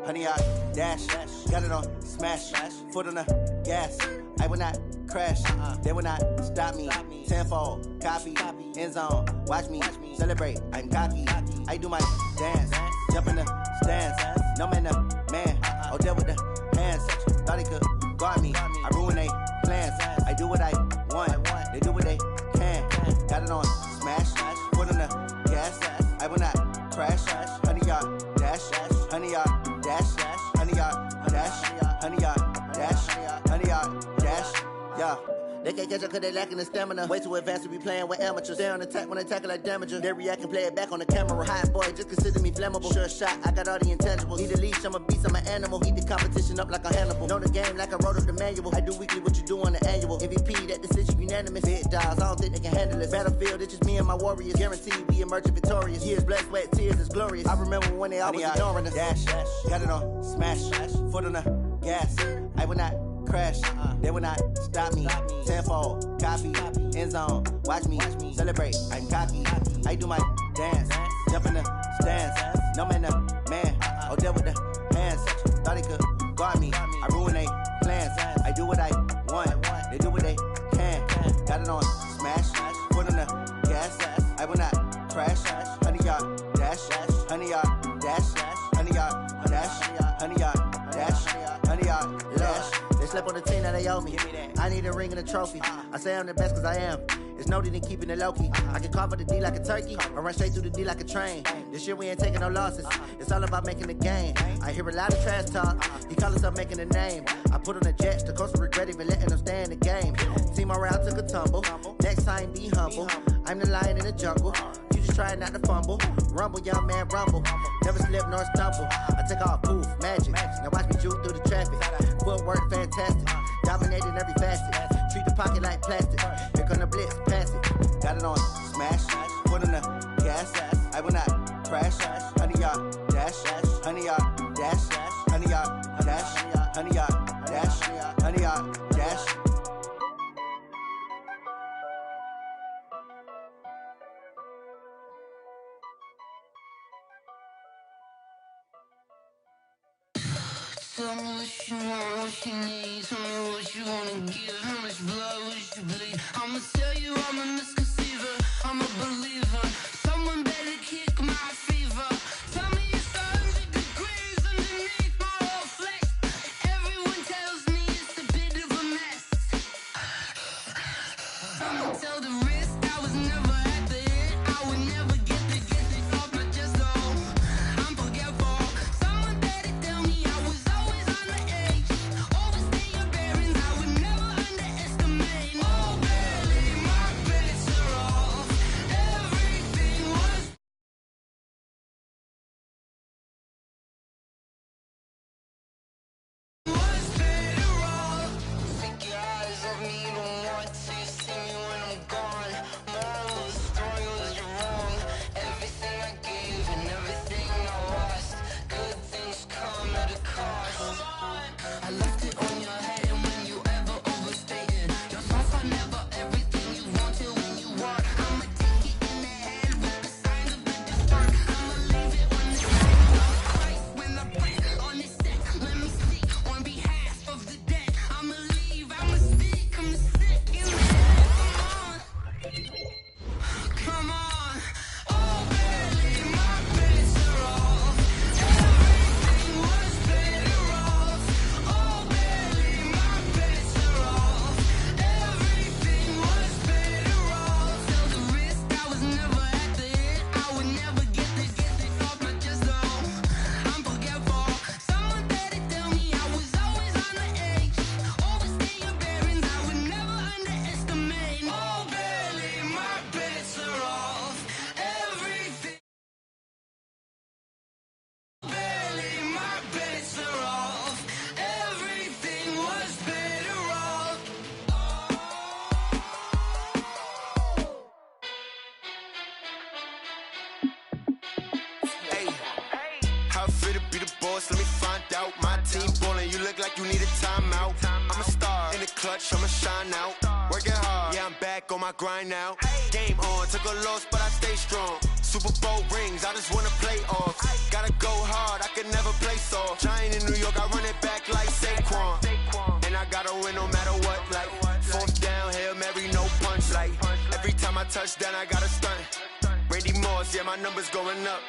Honey, I dash, got it on smash, foot on the gas. I will not crash, they will not stop me. Tenfold, copy, end zone, watch me celebrate. I'm cocky, I do my dance, jump in the stands. No man, the man, oh, there with the hands. Thought he could guard me, I ruin they plans. I do what I want, they do what they can. Got it on smash, foot on the gas. I will not crash, honey, y'all dash, honey, y'all dash, honey, y'all dash, honey, y'all dash, honey, y'all dash, yeah. They can't catch up cause they lacking the stamina. Way too advanced to be playing with amateurs. Stay on attack when they tackle like damager. They react and play it back on the camera. Hot boy, just consider me flammable. Sure shot, I got all the intangibles. Need a leash, I'm a beast, I'm an animal. Heat the competition up like a Hannibal. Know the game like I wrote up the manual. I do weekly what you do on the annual. MVP, that decision unanimous. Big dogs, I don't think they can handle it. Battlefield, it's just me and my warriors. Guaranteed we emerge victorious. Years, blood, sweat, tears is glorious. I remember when they always ignoring us. Dash, got it on smash, foot on the gas. I will not crash, they will not stop me. Tenfold, copy, end zone, watch me celebrate. I'm cocky, I do my dance, jump in the stands. No man, the man, oh, there with the hands. Thought he could guard me, I ruin they plans. I do what I want, they do what they can. Got it on smash, foot on the gas. I will not crash, honey, y'all dash, honey, y'all dash, honey, y'all dash, honey, y'all dash, honey, y'all dash. They slept on the team that they owe me. I need a ring and a trophy. I say I'm the best cause I am. It's no need in keeping it low-key. I can carve up the D like a turkey or run straight through the D like a train. This year we ain't taking no losses. It's all about making the game. I hear a lot of trash talk. He call himself making a name. I put on the Jets. The coach regret even letting them stay in the game. Team morale took a tumble. Next time be humble. I'm the lion in the jungle. You just try not to fumble. Rumble, young man, rumble. Never slip nor stumble. I take off, poof, magic. Now watch me juke through the traffic. Footwork fantastic. Dominating every facet. Treat the pocket like plastic. Here come the blitz, pass it. Got it on smash, foot on the gas. I will not crash, honey, y'all dash, honey, y'all dash, honey, y'all dash, honey, y'all dash, honey, y'all dash. Tell me what you want, what you need. Tell me what you wanna give. How much blood would you bleed? I'ma tell you I'm a misconceiver. I'm a believer. Someone better kick my fever. Tell me it's 100 degrees underneath my whole flesh. Everyone tells me it's a bit of a mess. I'ma tell the risk I was never at the hit. I would never get it off my chest though. I'm forgetful. Someone better tell me I was always on the edge. Overstay your bearings, I would never underestimate. Oh, barely, my bets are off. Everything was better off. Take your eyes off me, don't want to see me when I'm gone. Moral of the story was you're wrong. Everything I gave and everything I lost. Good things come at a cost. I left it on your head and when you ever overstated yourself, I never everything you wanted when you want. I'ma take it in the head with the signs of the distort. I'ma leave it on the side of Christ when I pray on this set. Let me speak on behalf of the dead. I'ma leave, I'ma speak, I'm sick in the head. Come on, oh barely, my bets are off. Everything was better off. Oh barely, my bets are off. Everything was better off. Tell the risk I was never at the hit. I would never get it off my chest though. I'm forgetful. Someone better tell me I was always on the edge. Overstay your bearings, I would never underestimate. Oh barely, my bets are off. Everything. Barely, my bets are off. Everything was better off. Hey, how I feel to be the boss? Let me find out. My team ballin', you look like you need a timeout. I'm a star in clutch, I'ma shine out. Working hard, yeah, I'm back on my grind now. Game on, took a loss, but I stay strong. Super Bowl rings, I just wanna play off. Gotta go hard, I can never play soft. Giant in New York, I run it back like Saquon. And I gotta win no matter what, like fourth down, Hail Mary, no punch. Like every time I touch down, I gotta stunt. Randy Moss, yeah, my numbers going up.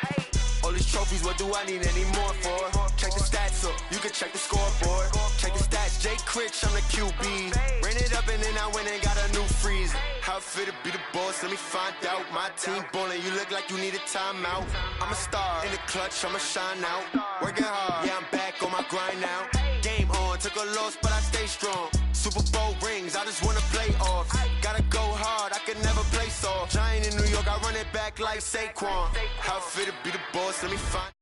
All these trophies, what do I need any more for? Check the stats up, you can check the scoreboard. Check the stats, Jay Critch, I'm the QB. Ran it up and then I went and got a new freeze. How it feel to be the boss, let me find out. My team ballin', you look like you need a timeout. I'm a star, in the clutch, I'ma shine out. Working hard, yeah, I'm back on my grind now. Game on, took a loss, but I stay strong. Super Bowl rings, I just wanna play off. Gotta go hard, I can never play soft. Giant in New York, I run it back like Saquon. How it feel to be the boss, let me find.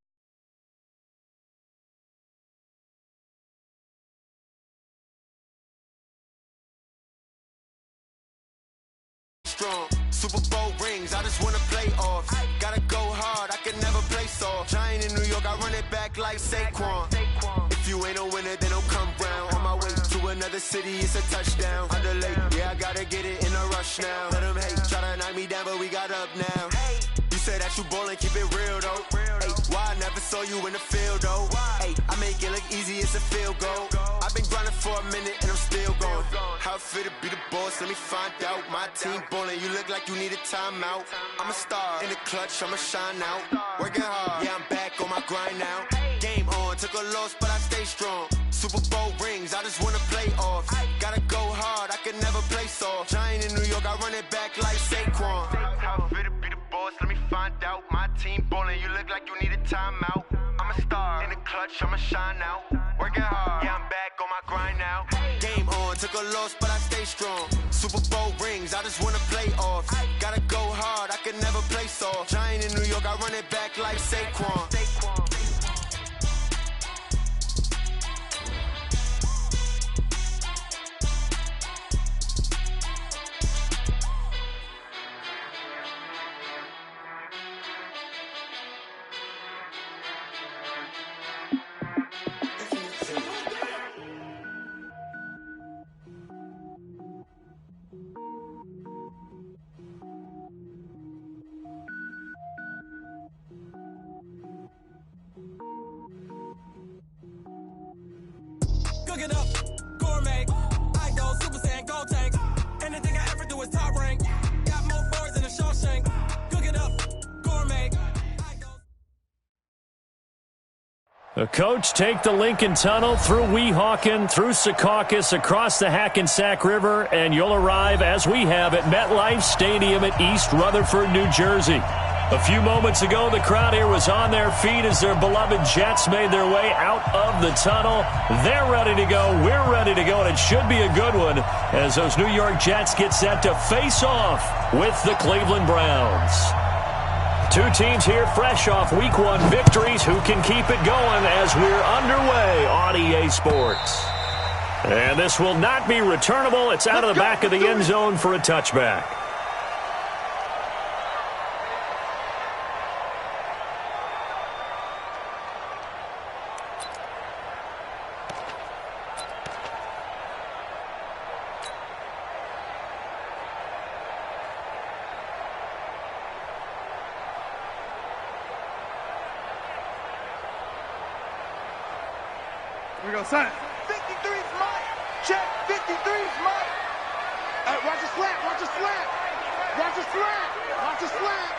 Strong. Super Bowl rings, I just wanna play off. Gotta go hard, I can never play soft. Giant in New York, I run it back like Saquon. If you ain't a winner, then don't come round. On my way to another city, it's a touchdown. Underlay, yeah, I gotta get it in a rush now. Let them hate, try to knock me down, but we got up now. You say that you ballin', keep it real though. Hey, why I never saw you in the field though? Hey, I make it look easy, it's a field goal. I've been grinding for a minute and I'm still going. How it feel to be the boss, let me find out. My team ballin', you look like you need a timeout. I'm a star, in the clutch, I'ma shine out. Working hard, yeah, I'm back on my grind now. Game on, took a loss, but I stay strong. Super Bowl rings, I just wanna play off. Gotta go hard, I can never play soft. Giant in New York, I run it back like Saquon. How it feel to be the boss, let me find out. My team ballin', you look like you need a timeout. I'm a star, in the clutch, I'ma shine out. Working hard, yeah, I'm back on my grind now. Game on, took a loss, but I stay strong. Super Bowl rings, I just wanna play off. Gotta go hard, I can never play soft. Giant in New York, I run it back like Saquon. Cook it up, gourmet. I go Super Saiyan, gold tank. Anything I ever do is top rank. Got more boys than a Shawshank. Cook it up, gourmet. The coach take the Lincoln Tunnel through Weehawken, through Secaucus, across the Hackensack River, and you'll arrive, as we have, at MetLife Stadium at East Rutherford, New Jersey. A few moments ago, the crowd here was on their feet as their beloved Jets made their way out of the tunnel. They're ready to go. We're ready to go, and it should be a good one as those New York Jets get set to face off with the Cleveland Browns. Two teams here fresh off Week 1 victories. Who can keep it going as we're underway on EA Sports? And this will not be returnable. It's out of the back of the end zone for a touchback. Here we go, son. 53's mine. Check. 53's mine. Watch the slap. Watch the slap. Watch the slap. Watch the slap.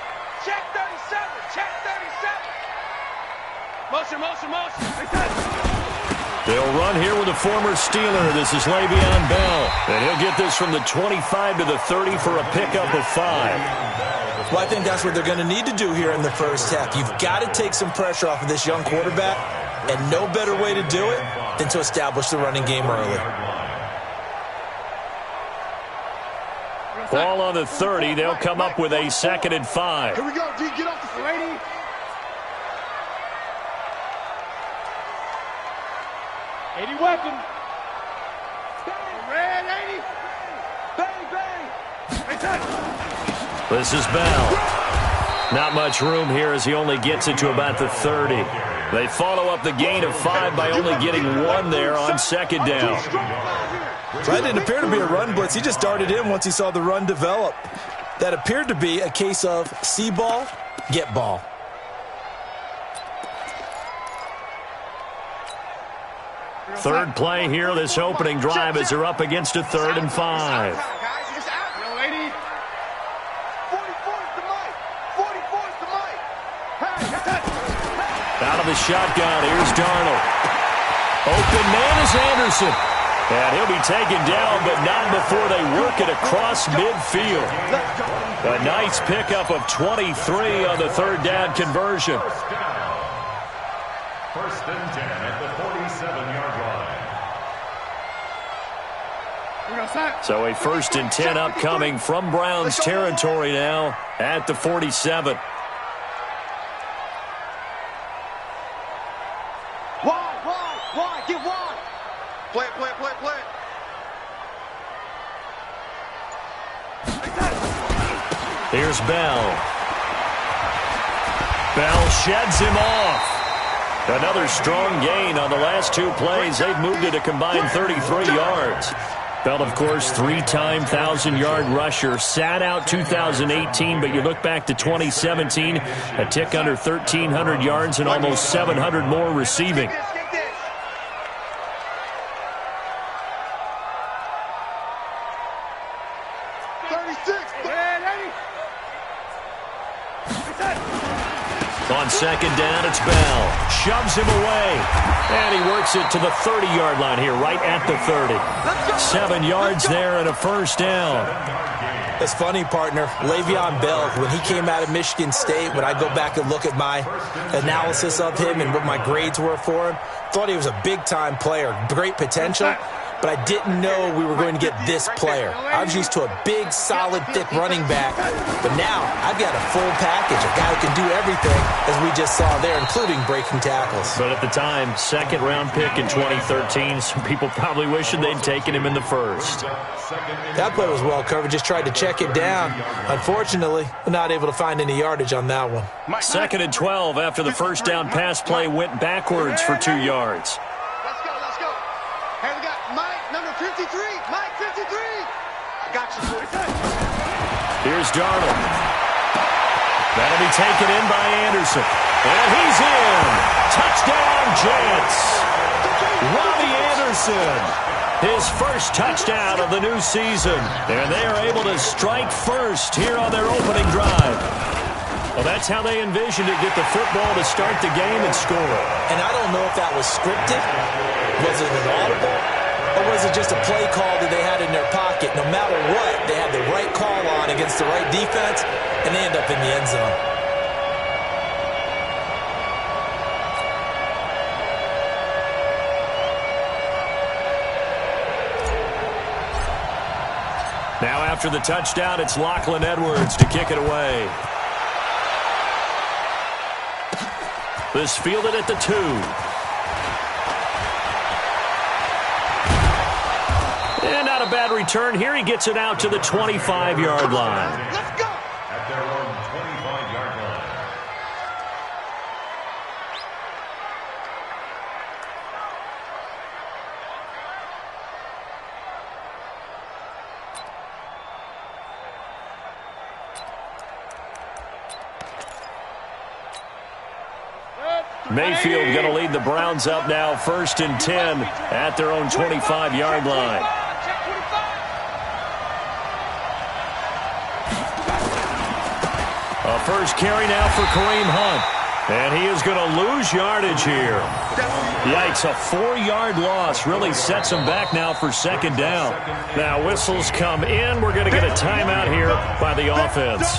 Check 37. Check 37. Motion, motion, motion. They'll run here with a former Steeler. This is Le'Veon Bell. And he'll get this from the 25 to the 30 for a pickup of 5. Well, I think that's what they're going to need to do here in the first half. You've got to take some pressure off of this young quarterback, and no better way to do it than to establish the running game early. Ball on the 30. They'll come up with a 2nd and 5. Here we go, D. Get off the lady. Weapon. Red 80. Bang, bang. This is Bell. Not much room here as he only gets it to about the 30. They follow up the gain of 5 by only getting 1 there on second down. That didn't appear to be a run blitz. He just darted in once he saw the run develop. That appeared to be a case of see ball, get ball. Third play here, this opening drive, as they're up against a 3rd and 5. Out of the shotgun, here's Darnold. Open man is Anderson. And he'll be taken down, but not before they work it across midfield. A nice pickup of 23 on the 3rd down conversion. First and 10 at the 47-yard line. So a 1st and 10 upcoming from Browns territory now at the 47. Wide, get wide. Play it. Here's Bell. Bell sheds him off. Another strong gain on the last 2 plays. They've moved it a combined 33 yards. Bell, of course, 3-time 1,000-yard rusher. Sat out 2018, but you look back to 2017, a tick under 1,300 yards and almost 700 more receiving. On second down, it's Bell. Shoves him away. And he works it to the 30-yard line here, right at the 30. 7 yards there and a 1st down. It's funny, partner. Le'Veon Bell, when he came out of Michigan State, when I go back and look at my analysis of him and what my grades were for him, thought he was a big-time player, great potential. But I didn't know we were going to get this player. I was used to a big, solid, thick running back. But now I've got a full package, a guy who can do everything, as we just saw there, including breaking tackles. But at the time, 2nd-round pick in 2013, some people probably wishing they'd taken him in the 1st. That play was well covered, just tried to check it down. Unfortunately, we're not able to find any yardage on that one. 2nd and 12 after the 1st down pass play went backwards for 2 yards. Let's go. Hey, we got Mike, number 53. Mike, 53. Got you. Here's Darnold. That'll be taken in by Anderson. And he's in. Touchdown, Jets. Robbie Anderson. His first touchdown of the new season. And they are able to strike first here on their opening drive. Well, that's how they envisioned it, get the football to start the game and score. And I don't know if that was scripted. Was it an audible? Or was it just a play call that they had in their pocket? No matter what, they had the right call on against the right defense, and they end up in the end zone. Now after the touchdown, it's Lachlan Edwards to kick it away. This fielded at the 2. And not a bad return. Here he gets it out to the 25-yard line. Let's go. At their own 25-yard line. Mayfield going to lead the Browns up now, 1st and 10 at their own 25-yard line. A first carry now for Kareem Hunt. And he is going to lose yardage here. Yikes, a 4-yard loss really sets him back now for 2nd down. Now whistles come in. We're going to get a timeout here by the offense.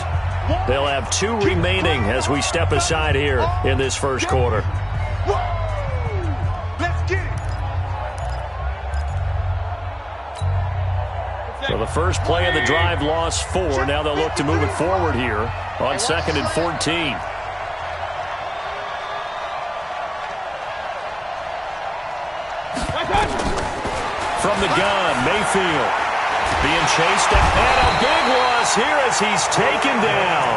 They'll have 2 remaining as we step aside here in this first quarter. Let's get it. So the first play of the drive lost 4. Now they'll look to move it forward here on 2nd and 14. From the gun, Mayfield. Being chased, and a big loss here as he's taken down.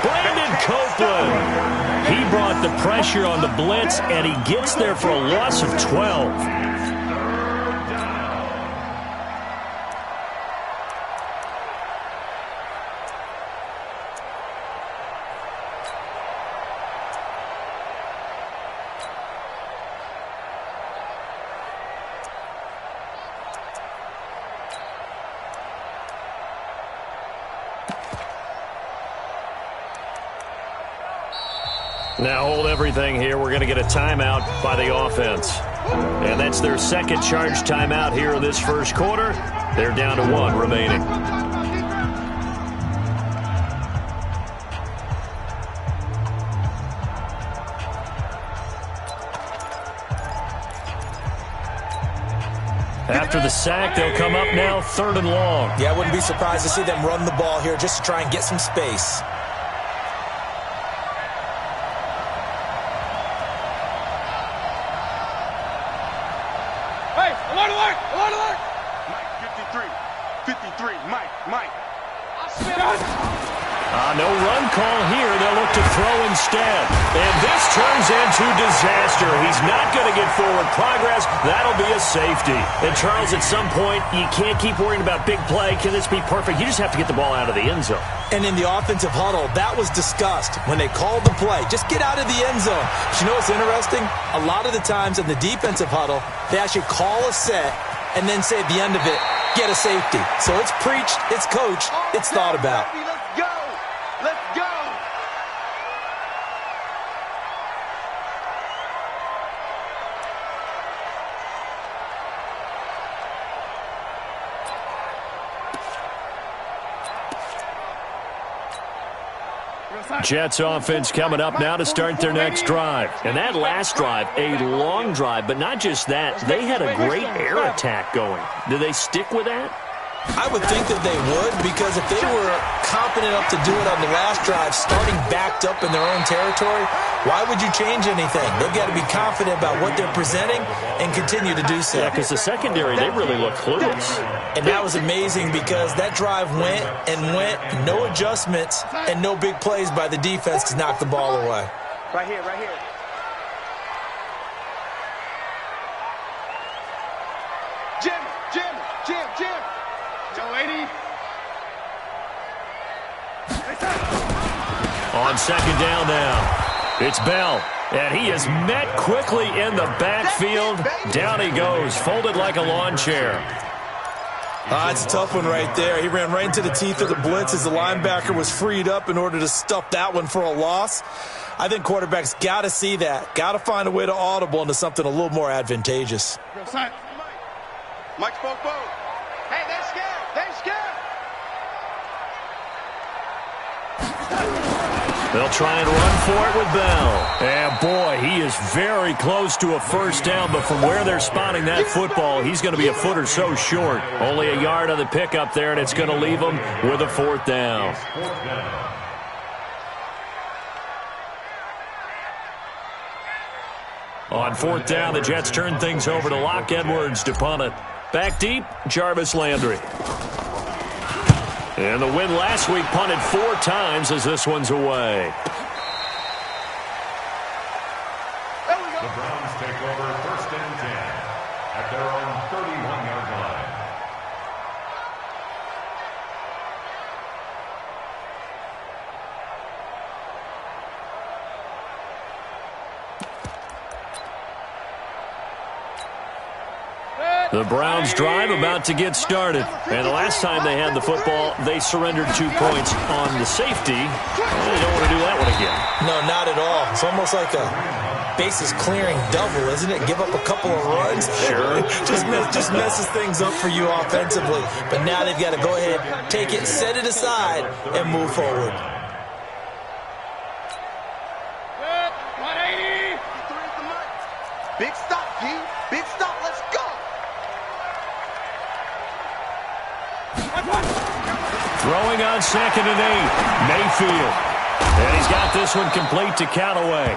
Brandon Copeland. He brought the pressure on the blitz, and he gets there for a loss of 12. Now hold everything here. We're going to get a timeout by the offense. And that's their second charge timeout here in this first quarter. They're down to 1 remaining. After the sack, they'll come up now 3rd and long. Yeah, I wouldn't be surprised to see them run the ball here just to try and get some space. No run call here. They'll look to throw instead. And this turns into disaster. He's not going to get forward progress. That'll be a safety. And, Charles, at some point, you can't keep worrying about big play. Can this be perfect? You just have to get the ball out of the end zone. And in the offensive huddle, that was discussed when they called the play. Just get out of the end zone. But you know what's interesting? A lot of the times in the defensive huddle, they actually call a set and then say at the end of it, get a safety. So it's preached, it's coached, it's thought about. Let's go! Let's go! Jets offense coming up now to start their next drive. And that last drive, a long drive, but not just that. They had a great air attack going. Do they stick with that? I would think that they would, because if they were confident enough to do it on the last drive, starting backed up in their own territory, why would you change anything? They've got to be confident about what they're presenting and continue to do so. Yeah, because the secondary, they really look clueless. And that was amazing because that drive went and went, no adjustments and no big plays by the defense to knock the ball away. Right here, right here. Jim. Joe 80. On second down now, it's Bell. And he is met quickly in the backfield. Down he goes, folded like a lawn chair. It's a tough one right there. He ran right into the teeth of the blitz as the linebacker was freed up in order to stuff that one for a loss. I think quarterbacks got to see that. Got to find a way to audible into something a little more advantageous. Mike spoke both. Hey, they're scared. They'll try and run for it with Bell. And, boy, he is very close to a first down, but from where they're spotting that football, he's going to be a foot or so short. Only a yard on the pickup there, and it's going to leave him with a 4th down. On 4th down, the Jets turn things over to Locke Edwards to punt it. Back deep, Jarvis Landry. And the win last week punted 4 times as this one's away. The Browns take over 1st and 10 at their own 31-yard line. The Browns drive about to get started. And the last time they had the football, they surrendered 2 points on the safety. Well, they don't want to do that one again. No, not at all. It's almost like a bases clearing double, isn't it? Give up a couple of runs. Sure. just messes things up for you offensively. But now they've got to go ahead, take it, set it aside, and move forward. 180. Big stop, G. Big stop. Let's go. Throwing on 2nd and 8, Mayfield. And he's got this one complete to Callaway.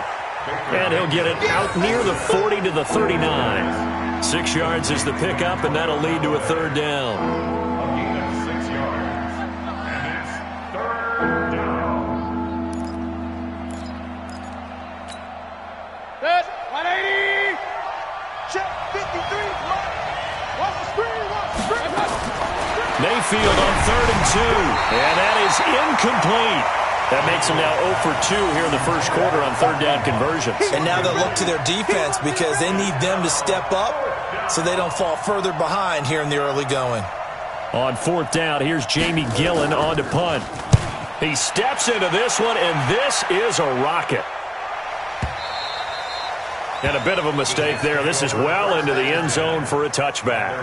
And he'll get it out near the 40 to the 39. 6 yards is the pickup, and that'll lead to a 3rd down. Mayfield on 3rd and 2. And that is incomplete. That makes them now 0 for 2 here in the first quarter on 3rd down conversions. And now they'll look to their defense because they need them to step up so they don't fall further behind here in the early going. On 4th down, here's Jamie Gillen on to punt. He steps into this one, and this is a rocket. And a bit of a mistake there. This is well into the end zone for a touchback.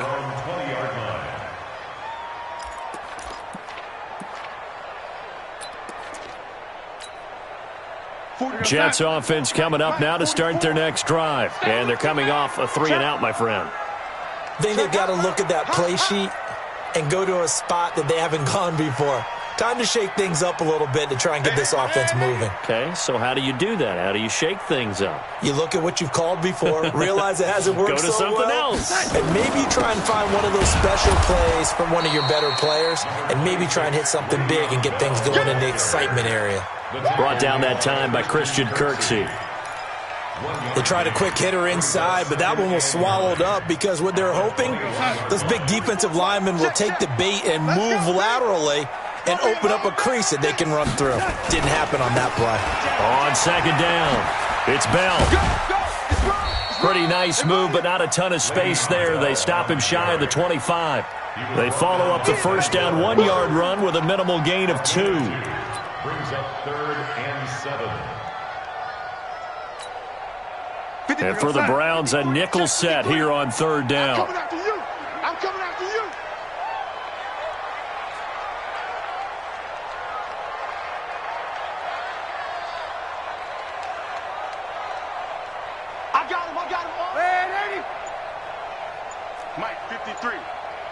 Jets offense coming up now to start their next drive. And they're coming off a 3-and-out, my friend. I think they've got to look at that play sheet and go to a spot that they haven't gone before. Time to shake things up a little bit to try and get this offense moving. Okay, so how do you do that? How do you shake things up? You look at what you've called before, realize it hasn't worked so well. Go to something else. And maybe you try and find one of those special plays from one of your better players, and maybe try and hit something big and get things going in the excitement area. Brought down that time by Christian Kirksey. They tried a quick hitter inside, but that one was swallowed up because what they're hoping, those big defensive linemen will take the bait and move laterally and open up a crease that they can run through. Didn't happen on that play. On 2nd down, it's Bell. Pretty nice move, but not a ton of space there. They stop him shy of the 25. They follow up the first down 1-yard run with a minimal gain of 2. Brings up 3rd and 7. And for the Browns, a nickel set here on 3rd down. I'm coming after you. I'm coming after you. I got him. Man, 80. Mike, 53.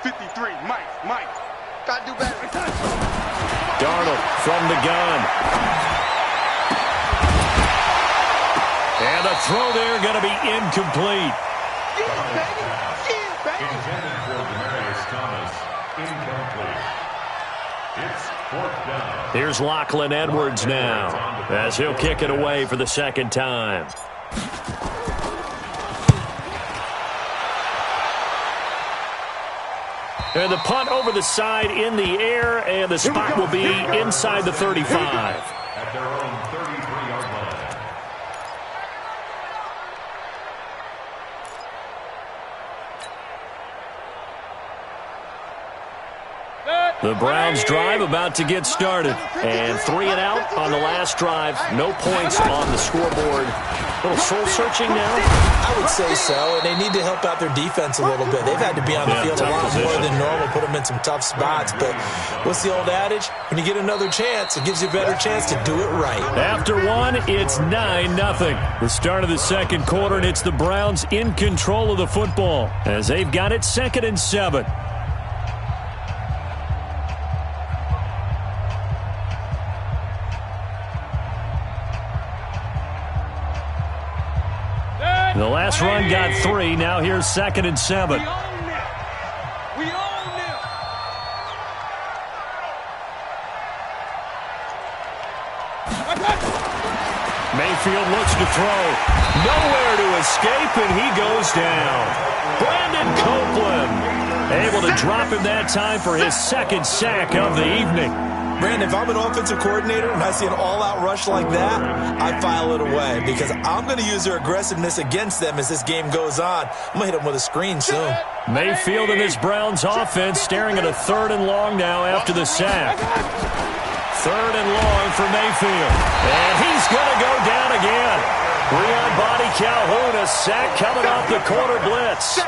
53. Mike. Gotta do better. Darnold from the gun. And the throw there going to be incomplete. Intended for Demaryius Thomas. Incomplete. It's 4th down. Here's Lachlan Edwards now as he'll kick it away for the 2nd time. And the punt over the side in the air, and the spot will be inside the 35. At their own 33-yard line. The Browns drive about to get started. And 3-and-out on the last drive. No points on the scoreboard. A little soul-searching now? I would say so, and they need to help out their defense a little bit. They've had to be on the field a lot more than normal, put them in some tough spots. But what's the old adage? When you get another chance, it gives you a better chance to do it right. After one, it's 9-0. The start of the 2nd quarter, and it's the Browns in control of the football as they've got it 2nd and 7. The last run got 3. Now here's 2nd and 7. We own them. Mayfield looks to throw. Nowhere to escape, and he goes down. Brandon Copeland able to drop him that time for his 2nd sack of the evening. Brandon, if I'm an offensive coordinator and I see an all-out rush like that, I file it away because I'm going to use their aggressiveness against them as this game goes on. I'm going to hit them with a screen soon. Mayfield and this Browns offense staring at a 3rd and long now after the sack. 3rd and long for Mayfield. And he's going to go down again. Breon Body Calhoun, a sack coming off the corner blitz.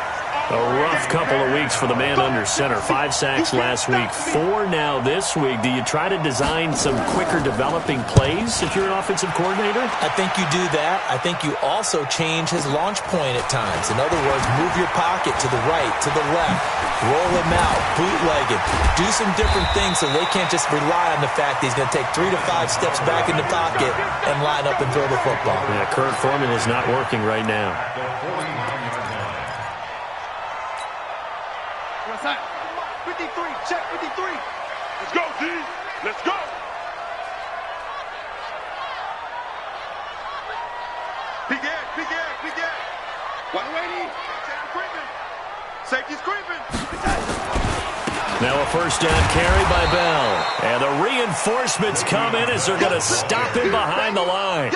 A rough couple of weeks for the man under center. 5 sacks last week, 4 now this week. Do you try to design some quicker developing plays if you're an offensive coordinator? I think you do that. I think you also change his launch point at times. In other words, move your pocket to the right, to the left, roll him out, bootleg him. Do some different things so they can't just rely on the fact that he's going to take 3 to 5 steps back in the pocket and line up and throw the football. Yeah, current formula is not working right now. 53, check 53. Let's go, D. Let's go. Big Ed. 180. Safety's creeping. Now a first down carry by Bell. And the reinforcements come in as they're going to stop him behind the line.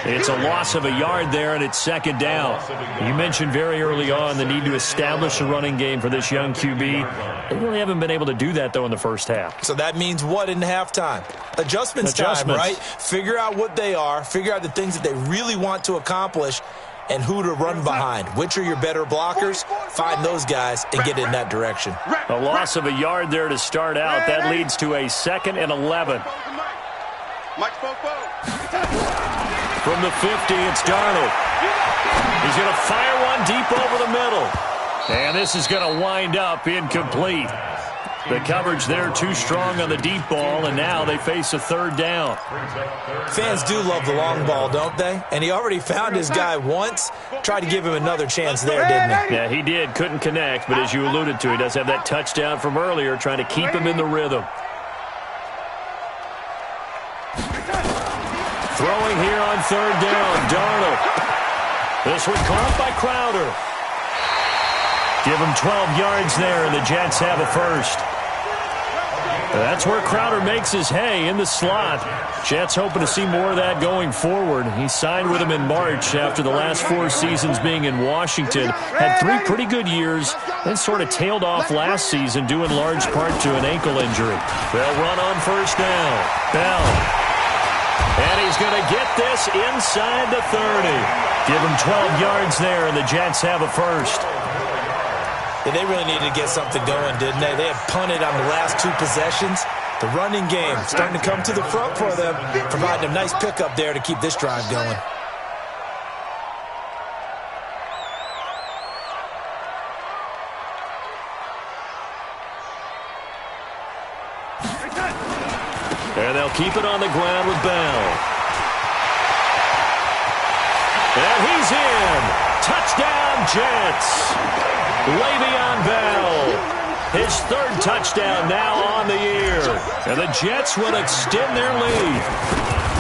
It's a loss of a yard there, and it's second down. You mentioned very early on the need to establish a running game for this young QB. They really haven't been able to do that, though, in the first half. So that means what in halftime? Adjustments time, right? Figure out what they are, figure out the things that they really want to accomplish, and who to run behind. Which are your better blockers? Find those guys and get in that direction. A loss of a yard there to start out. That leads to a 2nd and 11. From the 50, it's Darnold. He's going to fire one deep over the middle. And this is going to wind up incomplete. The coverage there too strong on the deep ball, and now they face a third down. Fans do love the long ball, don't they? And he already found his guy once. Tried to give him another chance there, didn't he? Yeah, he did. Couldn't connect, but as you alluded to, he does have that touchdown from earlier, trying to keep him in the rhythm. Throwing here on third down, Darnold. This one caught by Crowder. Give him 12 yards there, and the Jets have a first. That's where Crowder makes his hay, in the slot. Jets hoping to see more of that going forward. He signed with them in March after the last 4 seasons being in Washington. Had 3 pretty good years, then sort of tailed off last season due in large part to an ankle injury. They'll run on first down. Bell. And he's going to get this inside the 30. Give him 12 yards there, and the Jets have a first. Yeah, they really needed to get something going, didn't they? They had punted on the last 2 possessions. The running game starting to come to the front for them, providing a nice pickup there to keep this drive going. And they'll keep it on the ground with Bell. And he's in. Touchdown, Jets. Le'Veon Bell. His 3rd touchdown now on the year. And the Jets will extend their lead.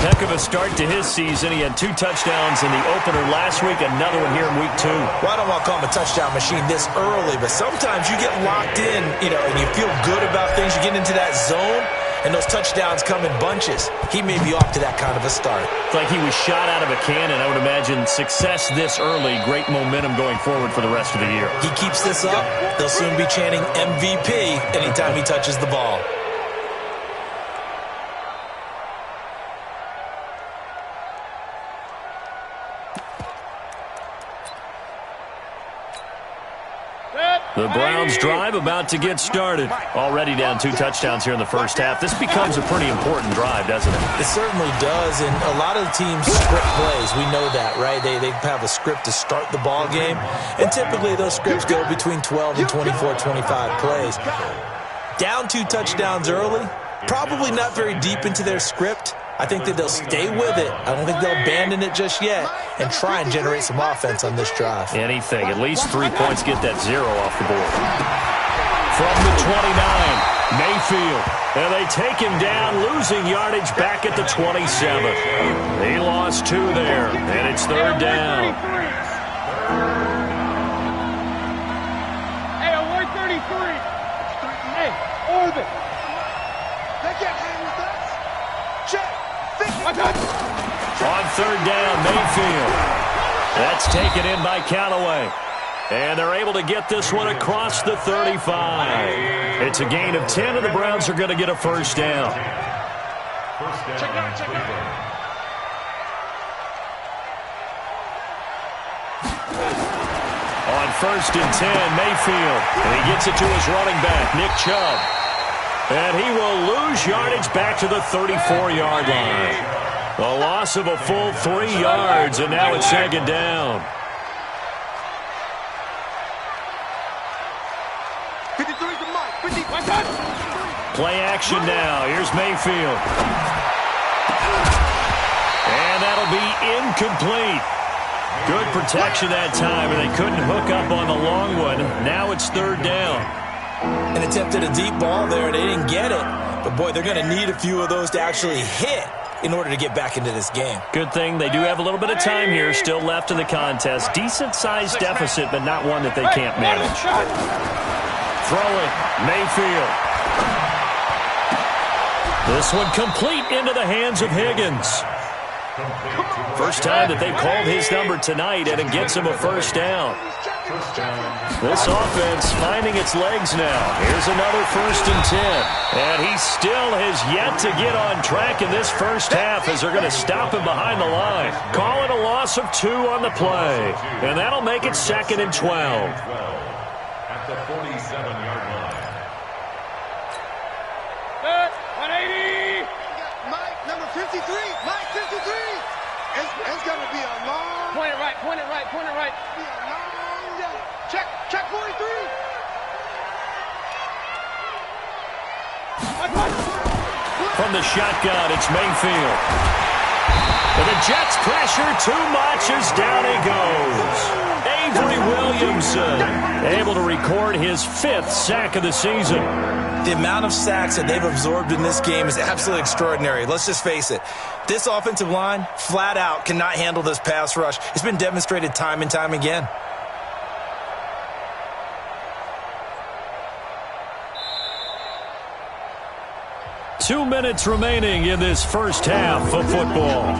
Heck of a start to his season. He had 2 touchdowns in the opener last week, another one here in week 2. Well, I don't want to call him a touchdown machine this early, but sometimes you get locked in, and you feel good about things. You get into that zone, and those touchdowns come in bunches. He may be off to that kind of a start. It's like he was shot out of a cannon. I would imagine success this early, great momentum going forward for the rest of the year. He keeps this up, they'll soon be chanting MVP anytime he touches the ball. The Browns drive about to get started. Already down 2 touchdowns here in the first half. This becomes a pretty important drive, doesn't it? It certainly does, and a lot of the teams script plays. We know that, right? They have a script to start the ball game, and typically those scripts go between 12 and 24, 25 plays. Down 2 touchdowns early, probably not very deep into their script. I think that they'll stay with it. I don't think they'll abandon it just yet and try and generate some offense on this drive. Anything. At least 3 points, get that 0 off the board. From the 29, Mayfield. And they take him down, losing yardage back at the 27. He lost 2 there, and it's 3rd down. Hey, on 133. Hey, orbit. They can't hang with us. Check. On 3rd down, Mayfield. That's taken in by Callaway. And they're able to get this one across the 35. It's a gain of 10, and the Browns are going to get a first down. Check it out, check it out. On 1st and 10, Mayfield. And he gets it to his running back, Nick Chubb. And he will lose yardage back to the 34-yard line. A loss of a full 3 yards, and now it's 2nd down. 53's the mark. 50. Play action now. Here's Mayfield. And that'll be incomplete. Good protection that time, and they couldn't hook up on the long one. Now it's 3rd down. And attempted a deep ball there. They didn't get it. But, boy, they're going to need a few of those to actually hit in order to get back into this game. Good thing they do have a little bit of time here still left in the contest. Decent-sized deficit, but not one that they can't manage. throwing. Mayfield. This one complete into the hands of Higgins. First time that they've called his number tonight, and it gets him a first down. This offense finding its legs now. Here's another 1st and 10. And he still has yet to get on track in this first half as they're going to stop him behind the line. Call it a loss of 2 on the play. And that'll make it 2nd and 12. At the 47-yard line. 180. Mike, number 53. Mike, 53. It's going to be a long... Point it right, point it right, point it right. Be a long day. Check 43. From the shotgun, it's Mayfield. But the Jets pressure too much as down he goes. Avery Williamson able to record his 5th sack of the season. The amount of sacks that they've absorbed in this game is absolutely extraordinary. Let's just face it. This offensive line, flat out, cannot handle this pass rush. It's been demonstrated time and time again. Two minutes remaining in this first half of football.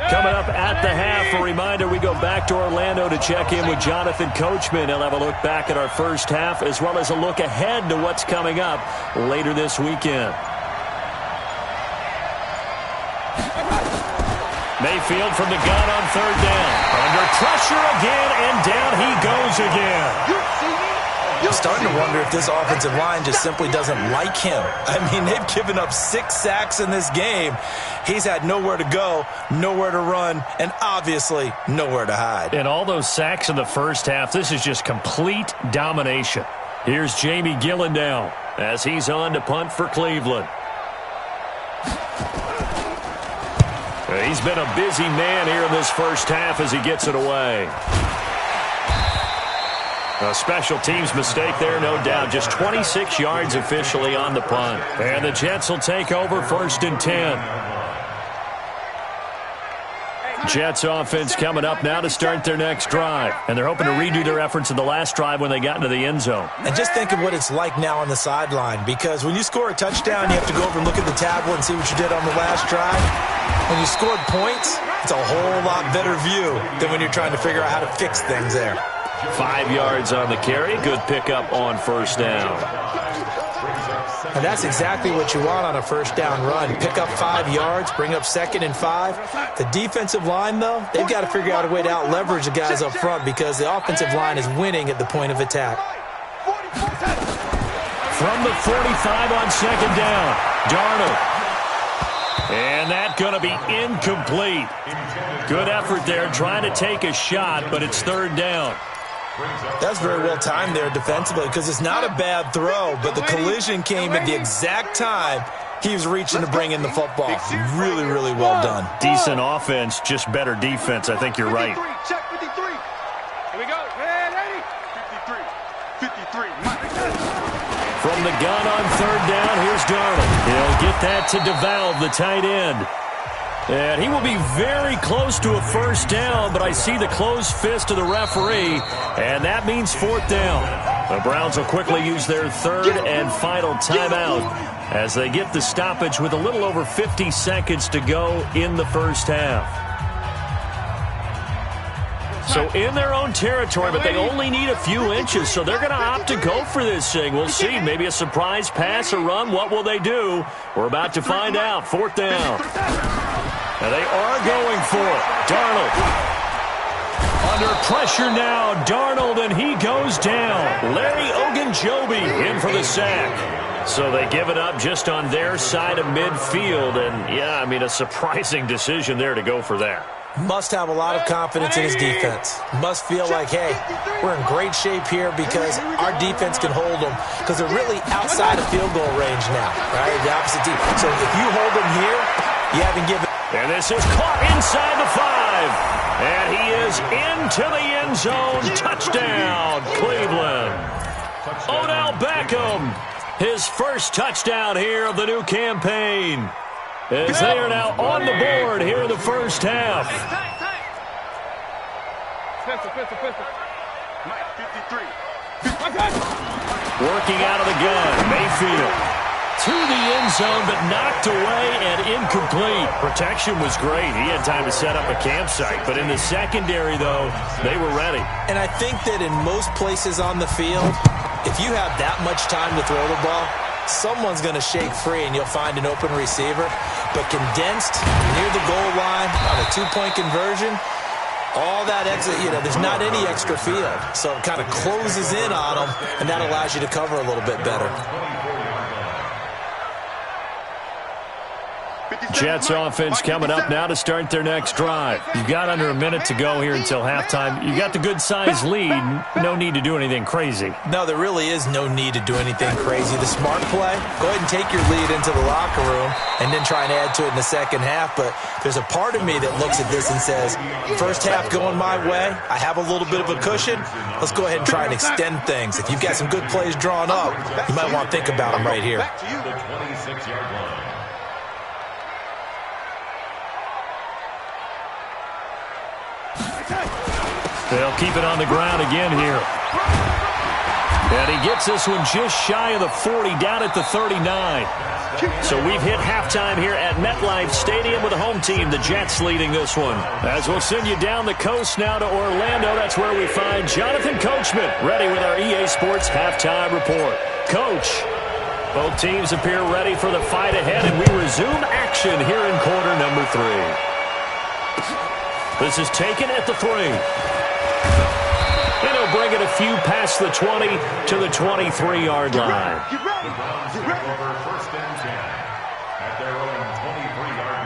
Coming up at the half, a reminder, we go back to Orlando to check in with Jonathan Coachman. He'll have a look back at our first half as well as a look ahead to what's coming up later this weekend. Mayfield from the gun on 3rd down. Under pressure again, and down he goes again. I'm starting to wonder if this offensive line just simply doesn't like him. I mean, they've given up 6 sacks in this game. He's had nowhere to go, nowhere to run, and obviously nowhere to hide. And all those sacks in the first half, this is just complete domination. Here's Jamie Gillendow as he's on to punt for Cleveland. He's been a busy man here in this first half as he gets it away. A special teams mistake there, no doubt. Just 26 yards officially on the punt. And the Jets will take over 1st and 10. Jets offense coming up now to start their next drive. And they're hoping to redo their efforts in the last drive when they got into the end zone. And just think of what it's like now on the sideline, because when you score a touchdown, you have to go over and look at the tablet and see what you did on the last drive. When you scored points, it's a whole lot better view than when you're trying to figure out how to fix things there. 5 yards on the carry. Good pickup on 1st down. And that's exactly what you want on a 1st down run. Pick up 5 yards, bring up 2nd and 5. The defensive line, though, they've got to figure out a way to out-leverage the guys up front because the offensive line is winning at the point of attack. From the 45 on 2nd down, Darnold. And that's going to be incomplete. Good effort there trying to take a shot, but it's 3rd down. That's very well timed there defensively because it's not a bad throw, but the collision came at the exact time he was reaching to bring in the football. Really, really well done. Decent offense, just better defense. I think you're right. Check 53. Here we go. Ready? 53. 53. From the gun on 3rd down, here's Darnold. He'll get that to DeValve, the tight end. And he will be very close to a 1st down, but I see the closed fist of the referee, and that means 4th down. The Browns will quickly use their 3rd and final timeout as they get the stoppage with a little over 50 seconds to go in the first half. So in their own territory, but they only need a few inches, so they're going to opt to go for this thing. We'll see. Maybe a surprise pass or run. What will they do? We're about to find out. 4th down. And they are going for it. Darnold. Under pressure now, Darnold, and he goes down. Larry Ogunjobi in for the sack. So they give it up just on their side of midfield. And, yeah, I mean, a surprising decision there to go for that. Must have a lot of confidence in his defense. Must feel like, hey, we're in great shape here because our defense can hold them because they're really outside of field goal range now, right? The opposite team. So if you hold them here, you haven't given. And this is caught inside the 5. And he is goes into the end zone. Touchdown, Cleveland. Odell Beckham, his first touchdown here of the new campaign. As they are now on the board here in the first half. Working out of the gun, Mayfield. To the end zone, but knocked away and incomplete. Protection was great. He had time to set up a campsite. But in the secondary, though, they were ready. And I think that in most places on the field, if you have that much time to throw the ball, someone's going to shake free and you'll find an open receiver. But condensed near the goal line on a two-point conversion, all that extra, there's not any extra field. So it kind of closes in on them, and that allows you to cover a little bit better. Jets offense coming up now to start their next drive. You've got under a minute to go here until halftime. You got the good-sized lead. No need to do anything crazy. No, there really is no need to do anything crazy. The smart play, go ahead and take your lead into the locker room and then try and add to it in the second half. But there's a part of me that looks at this and says, first half going my way, I have a little bit of a cushion. Let's go ahead and try and extend things. If you've got some good plays drawn up, you might want to think about them right here. Back to you, the 26-yard line. They'll keep it on the ground again here. And he gets this one just shy of the 40, down at the 39. So we've hit halftime here at MetLife Stadium with the home team, the Jets, leading this one. As we'll send you down the coast now to Orlando, that's where we find Jonathan Coachman, ready with our EA Sports halftime report. Coach, both teams appear ready for the fight ahead, and we resume action here in quarter number 3. This is taken at the 3. And he'll bring it a few past the 20 to the 23-yard line. The Browns take over first and 10 at their own 23-yard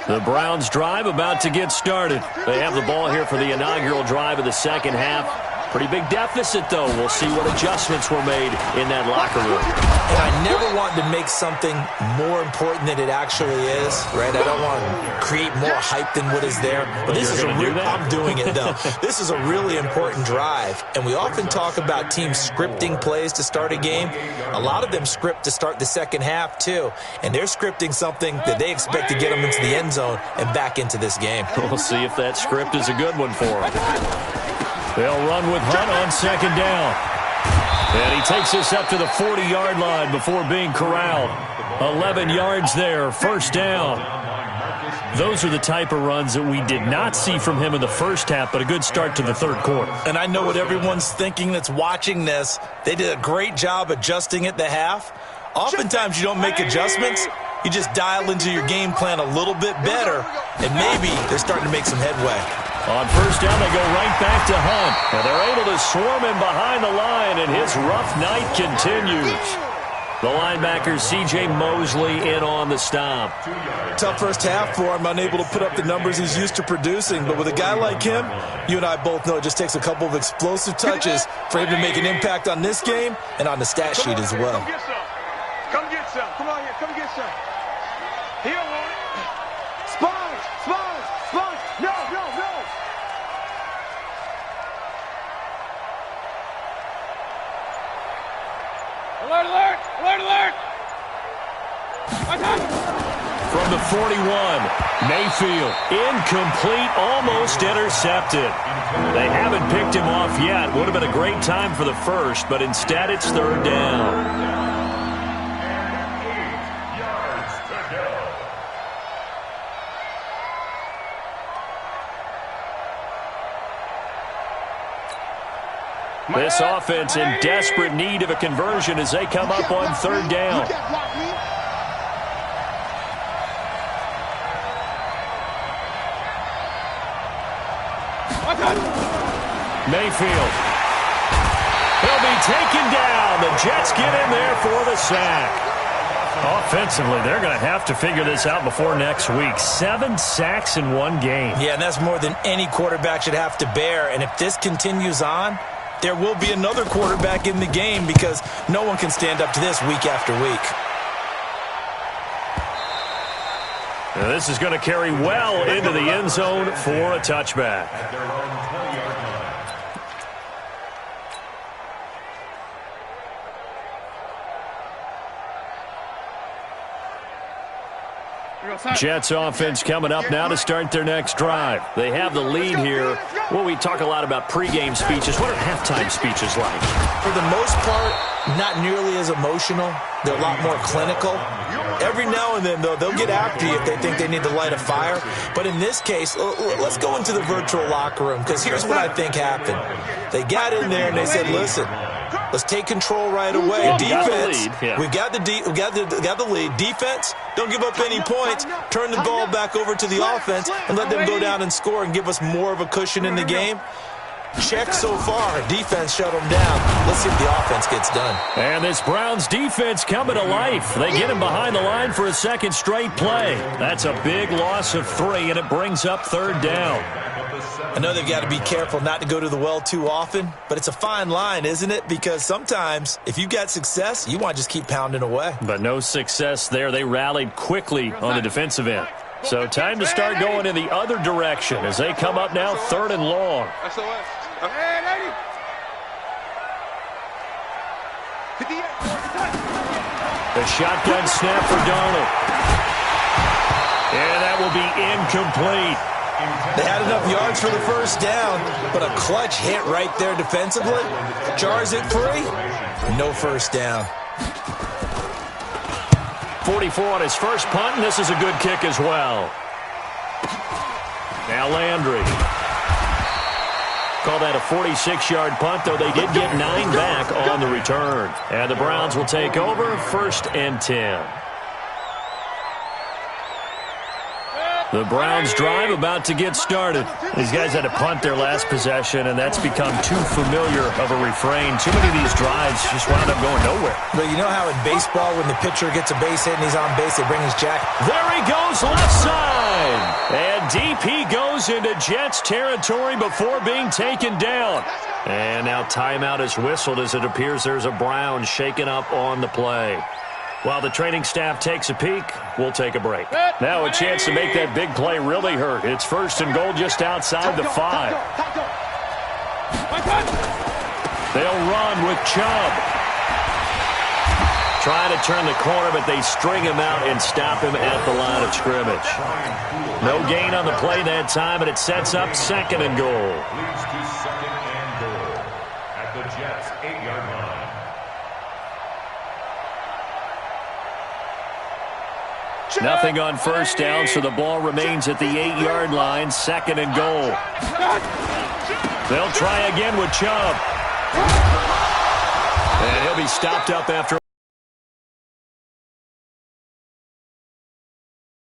line. The Browns drive about to get started. They have the ball here for the inaugural drive of the second half. Pretty big deficit, though. We'll see what adjustments were made in that locker room. And I never want to make something more important than it actually is, right? I don't want to create more hype than what is there. But this is I'm doing it, though. This is a really important drive. And we often talk about teams scripting plays to start a game. A lot of them script to start the second half, too. And they're scripting something that they expect to get them into the end zone and back into this game. We'll see if that script is a good one for them. They'll run with Hunt on second down. And he takes this up to the 40-yard line before being corralled. 11 yards there, first down. Those are the type of runs that we did not see from him in the first half, but a good start to the third quarter. And I know what everyone's thinking that's watching this. They did a great job adjusting at the half. Oftentimes you don't make adjustments. You just dial into your game plan a little bit better, and maybe they're starting to make some headway. On first down, they go right back to Hunt. And they're able to swarm him behind the line, and his rough night continues. The linebacker, C.J. Mosley, in on the stop. Tough first half for him, unable to put up the numbers he's used to producing. But with a guy like him, you and I both know it just takes a couple of explosive touches for him to make an impact on this game and on the stat sheet as well. Come get some. Come on here. Come get some. He don't want it. Sponge. Sponge. Sponge. No, no, no. Alert, alert! Alert, alert! From the 41, Mayfield, incomplete, almost intercepted. They haven't picked him off yet. Would have been a great time for the first, but instead it's third down. This offense in desperate need of a conversion as they come up on third down. Mayfield. He'll be taken down. The Jets get in there for the sack. Offensively, they're going to have to figure this out before next week. 7 sacks in one game. Yeah, and that's more than any quarterback should have to bear. And if this continues on, there will be another quarterback in the game because no one can stand up to this week after week. Now this is going to carry well into the end zone for a touchback. At their own 20-yard line. Jets offense coming up now to start their next drive. They have the lead here. Well, we talk a lot about pregame speeches. What are halftime speeches like? For the most part, not nearly as emotional. They're a lot more clinical. Every now and then, though, they'll get after you if they think they need to light a fire. But in this case, let's go into the virtual locker room, because here's what I think happened. They got in there and they said, listen, let's take control right away. Defense, we've got the lead. Defense, don't give up any points. Turn the ball back over to the offense and let them go down and score and give us more of a cushion in the game. Check so far. Defense shut them down. Let's see if the offense gets done. And this Browns defense coming to life. They get him behind the line for a second straight play. That's a big loss of 3, and it brings up 3rd down. I know they've got to be careful not to go to the well too often, but it's a fine line, isn't it? Because sometimes if you've got success, you want to just keep pounding away. But no success there. They rallied quickly on the defensive end. So time to start going in the other direction as they come up now 3rd and long. The shotgun snap for Darnold. And that will be incomplete. They had enough yards for the first down, but a clutch hit right there defensively. Jars it free. No first down. 44 on his first punt, and this is a good kick as well. Now Landry. Call that a 46-yard punt, though they did get 9 back on the return. And the Browns will take over 1st and 10. The Browns drive about to get started. These guys had to punt their last possession, and that's become too familiar of a refrain. Too many of these drives just wound up going nowhere. But you know how in baseball, when the pitcher gets a base hit and he's on base, they bring his jacket? There he goes, left side. And deep he goes into Jets territory before being taken down. And now timeout is whistled as it appears there's a Brown shaken up on the play. While the training staff takes a peek, we'll take a break. Now a chance to make that big play really hurt. It's 1st and goal just outside the 5. They'll run with Chubb. Trying to turn the corner, but they string him out and stop him at the line of scrimmage. No gain on the play that time, and it sets up 2nd and goal. Leads to 2nd and goal at the Jets' 8-yard line. Nothing on first down, so the ball remains at the 8-yard line, 2nd and goal. They'll try again with Chubb. And he'll be stopped up after.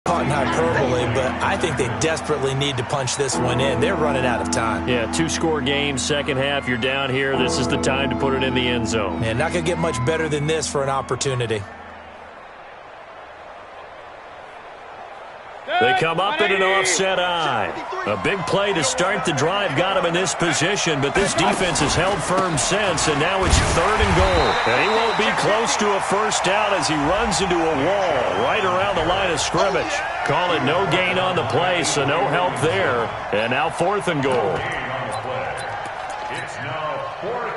Caught in hyperbole, but I think they desperately need to punch this one in. They're running out of time. Yeah, 2-score game, second half. You're down here. This is the time to put it in the end zone. Man, not going to get much better than this for an opportunity. They come up in an offset eye. A big play to start the drive got him in this position, but this defense has held firm since, and now it's 3rd and goal. And he won't be close to a first down as he runs into a wall right around the line of scrimmage. Call it no gain on the play, so no help there. And now 4th and goal.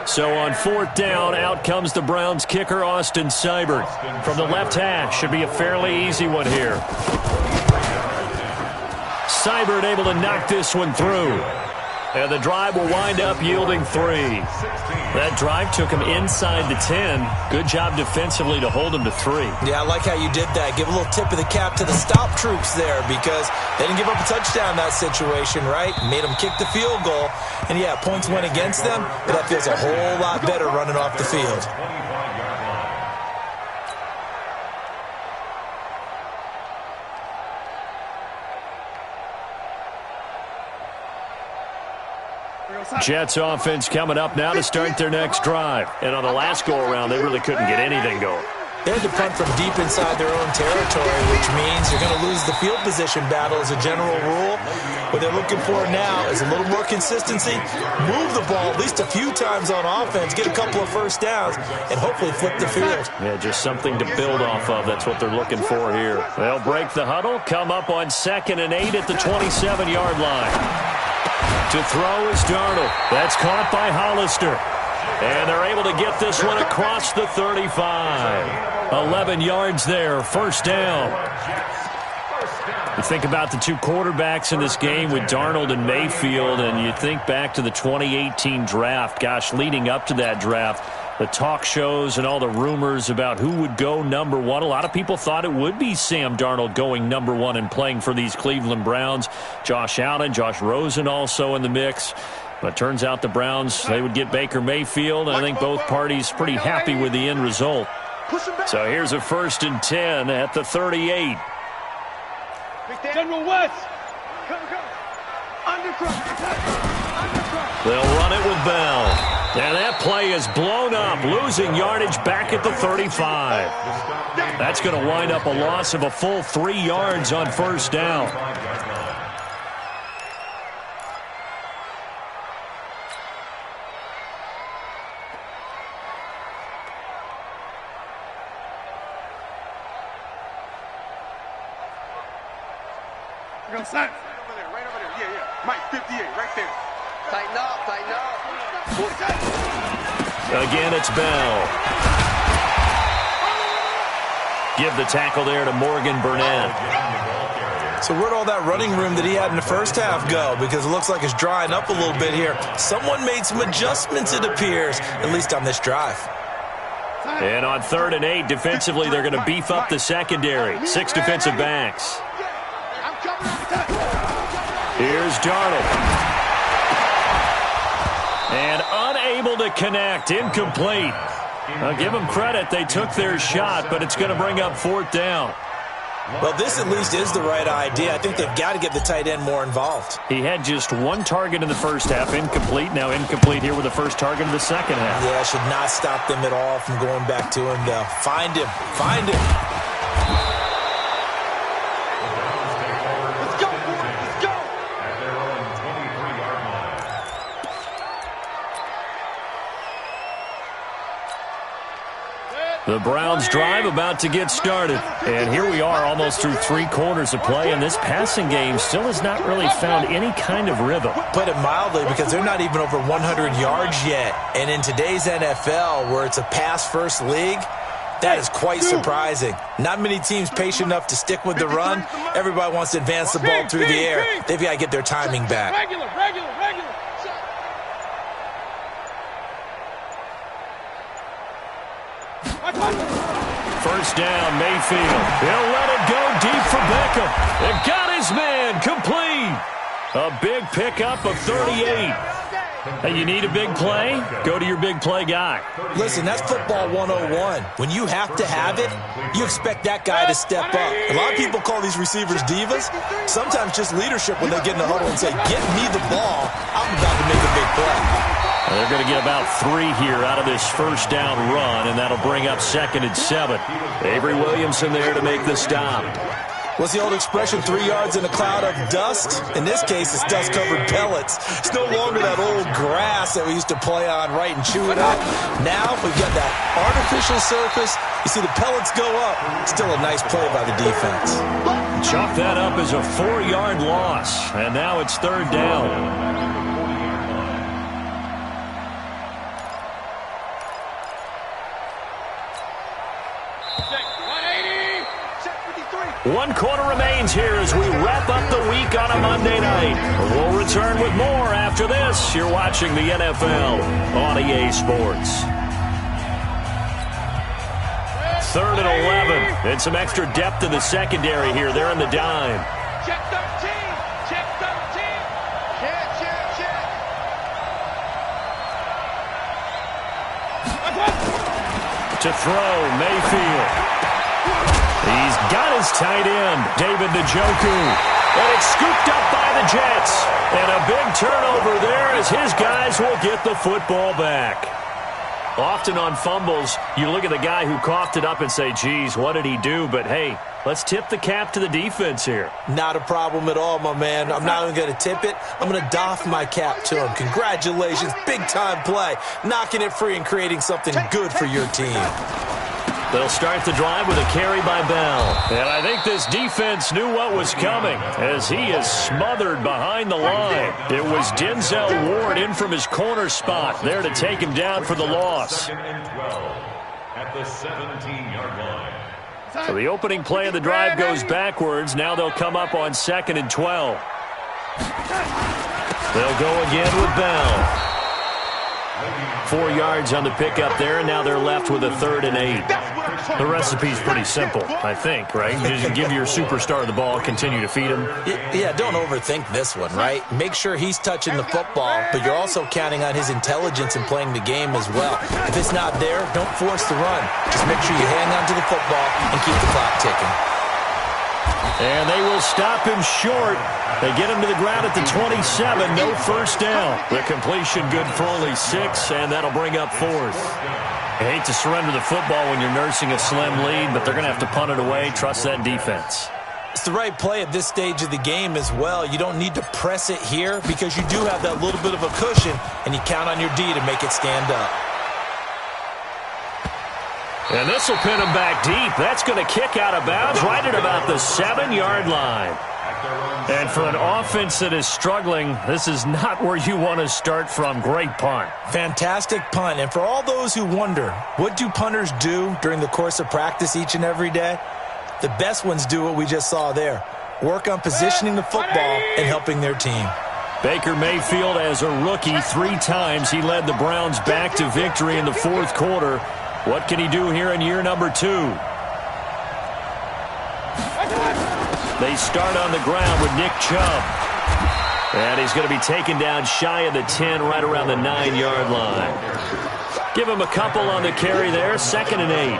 So on 4th down, out comes the Browns kicker, Austin Seibert. From the left hash, should be a fairly easy one here. Seibert able to knock this one through. And the drive will wind up yielding 3. That drive took him inside the 10. Good job defensively to hold him to 3. Yeah, I like how you did that. Give a little tip of the cap to the stop troops there because they didn't give up a touchdown in that situation, right? Made them kick the field goal. And, yeah, points went against them, but that feels a whole lot better running off the field. Jets offense coming up now to start their next drive. And on the last go-around, they really couldn't get anything going. They had to punt from deep inside their own territory, which means you're going to lose the field position battle as a general rule. What they're looking for now is a little more consistency, move the ball at least a few times on offense, get a couple of first downs, and hopefully flip the field. Yeah, just something to build off of. That's what they're looking for here. They'll break the huddle, come up on 2nd and 8 at the 27-yard line. To throw is Darnold. That's caught by Hollister. And they're able to get this one across the 35. 11 yards there, first down. You think about the two quarterbacks in this game with Darnold and Mayfield, and you think back to the 2018 draft. Gosh, leading up to that draft, the talk shows and all the rumors about who would go number 1. A lot of people thought it would be Sam Darnold going number 1 and playing for these Cleveland Browns. Josh Allen, Josh Rosen also in the mix. But it turns out the Browns, they would get Baker Mayfield, and I think both parties pretty happy with the end result. So here's a 1st and 10 at the 38. General West. They'll run it with Bell. And that play is blown up, losing yardage back at the 35. That's going to wind up a loss of a full 3 yards on first down. Right over there. Yeah. Mike, 58, right there. Tighten up. Again, it's Bell. Give the tackle there to Morgan Burnett. So where'd all that running room that he had in the first half go? Because it looks like it's drying up a little bit here. Someone made some adjustments, it appears, at least on this drive. And on 3rd and 8, defensively, they're going to beef up the secondary. 6 defensive backs. Here's Darnold. And unable to connect. Incomplete. I'll give them credit. They took their shot, but it's going to bring up 4th down. Well, this at least is the right idea. I think they've got to get the tight end more involved. He had just 1 target in the first half. Incomplete. Now incomplete here with the first target of the second half. Yeah, should not stop them at all from going back to him, though. Find him. The Browns drive about to get started. And here we are almost through 3 quarters of play, and this passing game still has not really found any kind of rhythm. Put it mildly, because they're not even over 100 yards yet. And in today's NFL, where it's a pass-first league, that is quite surprising. Not many teams patient enough to stick with the run. Everybody wants to advance the ball through the air. They've got to get their timing back. Regular. First down, Mayfield. He'll let it go deep for Beckham. It got his man complete. A big pickup of 38. Hey, you need a big play? Go to your big play guy. Listen, that's football 101. When you have to have it, you expect that guy to step up. A lot of people call these receivers divas. Sometimes just leadership when they get in the huddle and say, get me the ball. I'm about to make a big play. They're going to get about 3 here out of this first down run, and that'll bring up 2nd and 7. Avery Williamson there to make the stop. What's the old expression, 3 yards in a cloud of dust? In this case, it's dust-covered pellets. It's no longer that old grass that we used to play on, right, and chew it up. Now we've got that artificial surface. You see the pellets go up. Still a nice play by the defense. Chalk that up as a 4-yard loss, and now it's 3rd down. One quarter remains here as we wrap up the week on a Monday night. We'll return with more after this. You're watching the NFL on EA Sports. 3rd and 11. And some extra depth in the secondary here. They're in the dime. Check 13. Check 13. Check. To throw, Mayfield. He's got his tight end, David Njoku. And it's scooped up by the Jets. And a big turnover there as his guys will get the football back. Often on fumbles, you look at the guy who coughed it up and say, geez, what did he do? But, hey, let's tip the cap to the defense here. Not a problem at all, my man. I'm not even going to tip it. I'm going to doff my cap to him. Congratulations. Big-time play. Knocking it free and creating something good for your team. They'll start the drive with a carry by Bell. And I think this defense knew what was coming as he is smothered behind the line. It was Denzel Ward in from his corner spot there to take him down for the loss. 2nd and 12 at the 17-yard line. So the opening play of the drive goes backwards. Now they'll come up on 2nd and 12. They'll go again with Bell. 4 yards on the pickup there, and now they're left with a 3rd and 8. The recipe's pretty simple, I think, right? Just give your superstar the ball, continue to feed him. Yeah, don't overthink this one, right? Make sure he's touching the football, but you're also counting on his intelligence in playing the game as well. If it's not there, don't force the run. Just make sure you hang on to the football and keep the clock ticking. And they will stop him short. They get him to the ground at the 27. No first down. The completion good for only 6, and that'll bring up 4th. I hate to surrender the football when you're nursing a slim lead, but they're going to have to punt it away. Trust that defense. It's the right play at this stage of the game as well. You don't need to press it here because you do have that little bit of a cushion, and you count on your D to make it stand up. And this will pin him back deep. That's going to kick out of bounds right at about the 7-yard line. And for an offense that is struggling, this is not where you want to start from. Great punt. Fantastic punt. And for all those who wonder, what do punters do during the course of practice each and every day? The best ones do what we just saw there. Work on positioning the football and helping their team. Baker Mayfield, as a rookie, 3 times he led the Browns back to victory in the 4th quarter. What can he do here in year number 2? They start on the ground with Nick Chubb. And he's going to be taken down shy of the 10, right around the 9-yard line. Give him a couple on the carry there, 2nd and 8.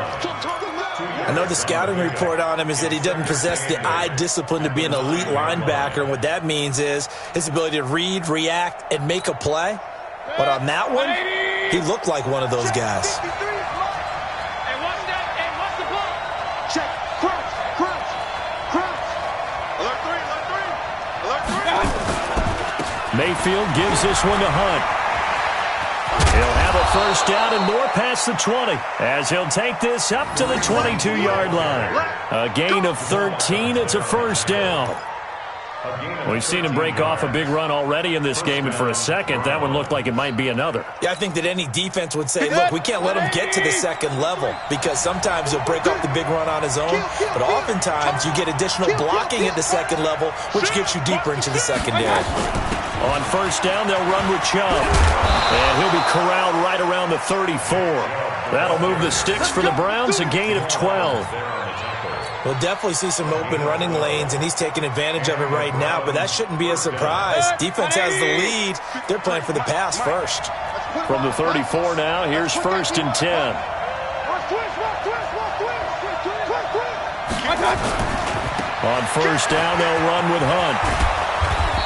I know the scouting report on him is that he doesn't possess the eye discipline to be an elite linebacker. And what that means is his ability to read, react, and make a play. But on that one, he looked like one of those guys. Mayfield gives this one to Hunt. He'll have a first down and more past the 20 as he'll take this up to the 22-yard line. A gain of 13. It's a first down. We've seen him break off a big run already in this game, and for a second, that one looked like it might be another. Yeah, I think that any defense would say, look, we can't let him get to the 2nd level because sometimes he'll break off the big run on his own, but oftentimes you get additional blocking at the 2nd level, which gets you deeper into the secondary. On first down, they'll run with Chubb, and he'll be corralled right around the 34. That'll move the sticks for the Browns, a gain of 12. We'll definitely see some open running lanes, and he's taking advantage of it right now, but that shouldn't be a surprise. Defense has the lead. They're playing for the pass first. From the 34 now, here's 1st and 10. On first down, they'll run with Hunt.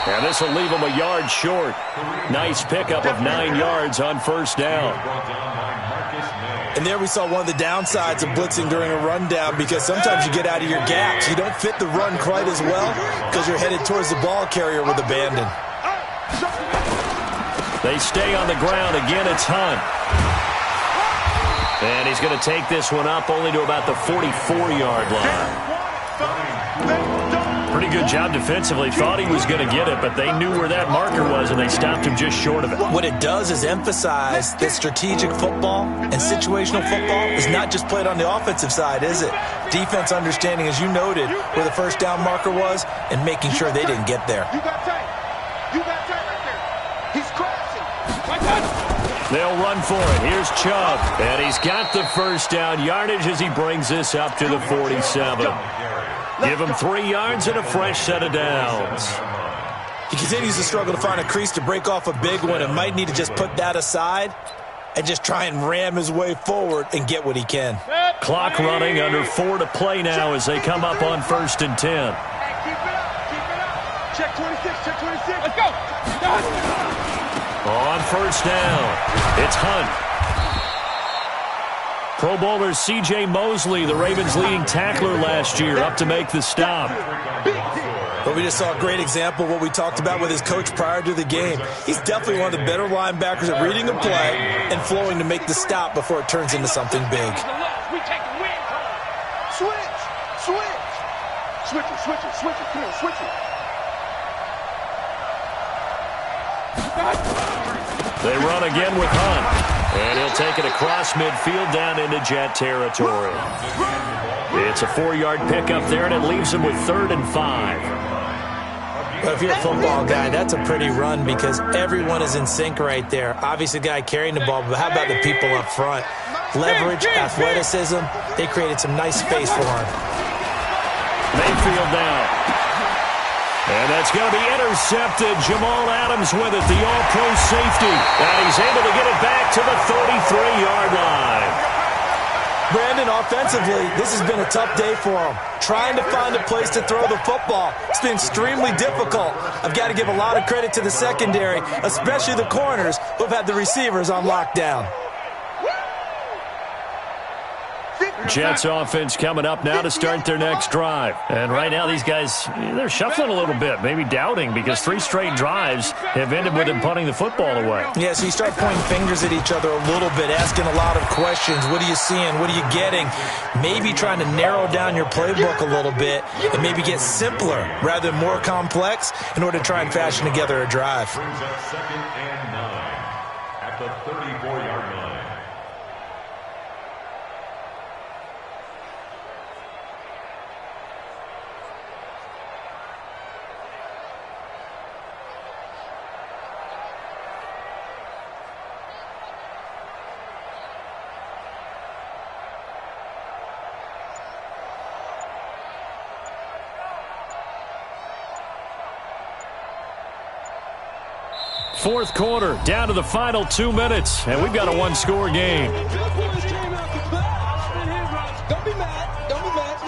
And this will leave him a yard short. Nice pickup of 9 yards on first down. And there we saw one of the downsides of blitzing during a rundown because sometimes you get out of your gaps. You don't fit the run quite as well because you're headed towards the ball carrier with abandon. They stay on the ground. Again, it's Hunt. And he's going to take this one up only to about the 44-yard line. Pretty good job defensively. Thought he was going to get it, but they knew where that marker was, and they stopped him just short of it. What it does is emphasize that strategic football and situational football is not just played on the offensive side, is it? Defense understanding, as you noted, where the first down marker was and making sure they didn't get there. You got tight. You got tight right there. He's crashing. They'll run for it. Here's Chubb, and he's got the first down yardage as he brings this up to the 47. Give him 3 yards and a fresh set of downs. He continues to struggle to find a crease to break off a big one and might need to just put that aside and just try and ram his way forward and get what he can. Clock running, under 4 to play now as they come up on 1st and 10. Keep it up. Keep it up. Check 26. Check 26. Let's go. On first down, it's Hunt. Pro Bowler C.J. Mosley, the Ravens' leading tackler last year, up to make the stop. But we just saw a great example of what we talked about with his coach prior to the game. He's definitely one of the better linebackers at reading a play and flowing to make the stop before it turns into something big. Switch it. Come on, switch it. They run again with Hunt, and he'll take it across midfield down into Jet territory. It's a 4-yard pickup there, and it leaves him with 3rd and 5. Well, if you're a football guy, that's a pretty run because everyone is in sync right there. Obviously, the guy carrying the ball, but how about the people up front? Leverage, athleticism, they created some nice space for him. Mayfield now. And that's going to be intercepted. Jamal Adams with it, the all-pro safety. And he's able to get it back to the 33-yard line. Brandon, offensively, this has been a tough day for him. Trying to find a place to throw the football. It's been extremely difficult. I've got to give a lot of credit to the secondary, especially the corners who have had the receivers on lockdown. Jets offense coming up now to start their next drive. And right now these guys, they're shuffling a little bit, maybe doubting, because 3 straight drives have ended with them punting the football away. Yeah, so you start pointing fingers at each other a little bit, asking a lot of questions. What are you seeing? What are you getting? Maybe trying to narrow down your playbook a little bit and maybe get simpler rather than more complex in order to try and fashion together a drive. Brings up 2nd and 9 at the 34-yard line. Fourth quarter, down to the final 2 minutes, and we've got a 1-score game. Don't be mad. Don't be mad.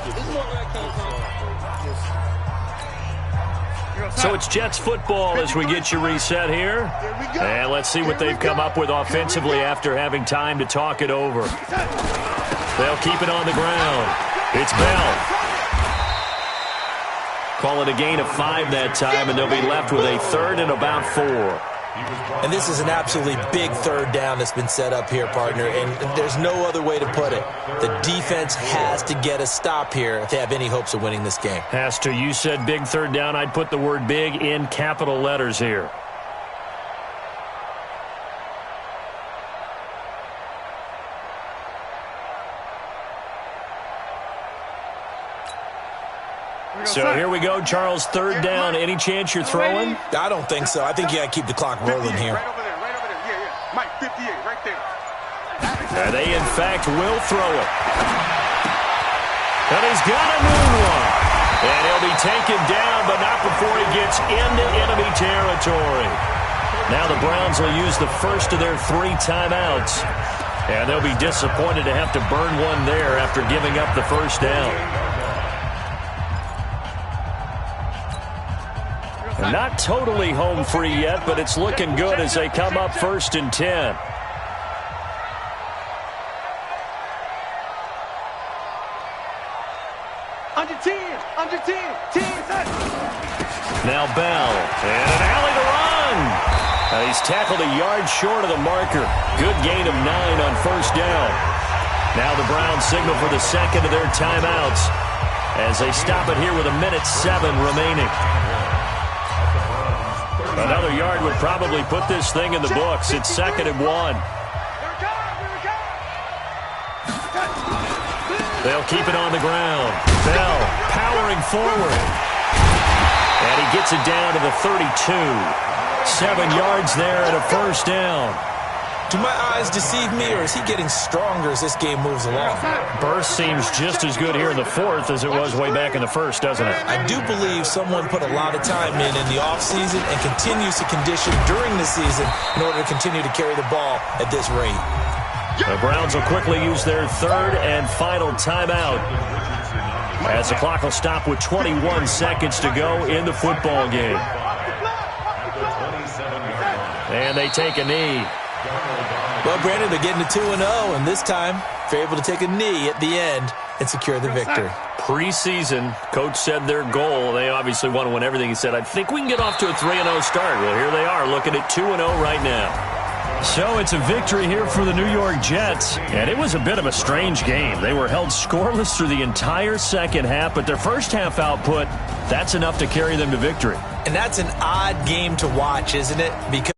This is more coming. So it's Jets football as we get you reset here. And let's see what they've come up with offensively after having time to talk it over. They'll keep it on the ground. It's Bell. Call it a gain of 5 that time, and they'll be left with a 3rd and about 4. And this is an absolutely big 3rd down that's been set up here, partner, and there's no other way to put it. The defense has to get a stop here if they have any hopes of winning this game. Has to. You said big 3rd down. I'd put the word big in capital letters here. So here we go, Charles, 3rd down. Any chance you're throwing? I don't think so. I think you got to keep the clock rolling here. Right over there. Yeah. Mike, 58, right there. And they, in fact, will throw it. And he's got a new one. And he'll be taken down, but not before he gets into enemy territory. Now the Browns will use the first of their 3 timeouts. And they'll be disappointed to have to burn one there after giving up the first down. Not totally home free yet, but it's looking good as they come up 1st and 10. Under 10, 10. Now Bell, and an alley to run. He's tackled a yard short of the marker. Good gain of 9 on 1st down. Now the Browns signal for the 2nd of their timeouts as they stop it here with 1:07 remaining. Another yard would probably put this thing in the books. It's 2nd and 1. They'll keep it on the ground. Bell powering forward. And he gets it down to the 32. 7 yards there and a 1st down. Do my eyes deceive me, or is he getting stronger as this game moves along? Burst seems just as good here in the 4th as it was way back in the 1st, doesn't it? I do believe someone put a lot of time in the offseason and continues to condition during the season in order to continue to carry the ball at this rate. The Browns will quickly use their 3rd and final timeout as the clock will stop with 21 seconds to go in the football game. And they take a knee. Well, Brandon, they're getting to 2-0, and this time they're able to take a knee at the end and secure the victory. Preseason, coach said their goal, they obviously want to win everything. He said, I think we can get off to a 3-0 start. Well, here they are looking at 2-0 right now. So it's a victory here for the New York Jets, and it was a bit of a strange game. They were held scoreless through the entire second half, but their first half output, that's enough to carry them to victory. And that's an odd game to watch, isn't it? Because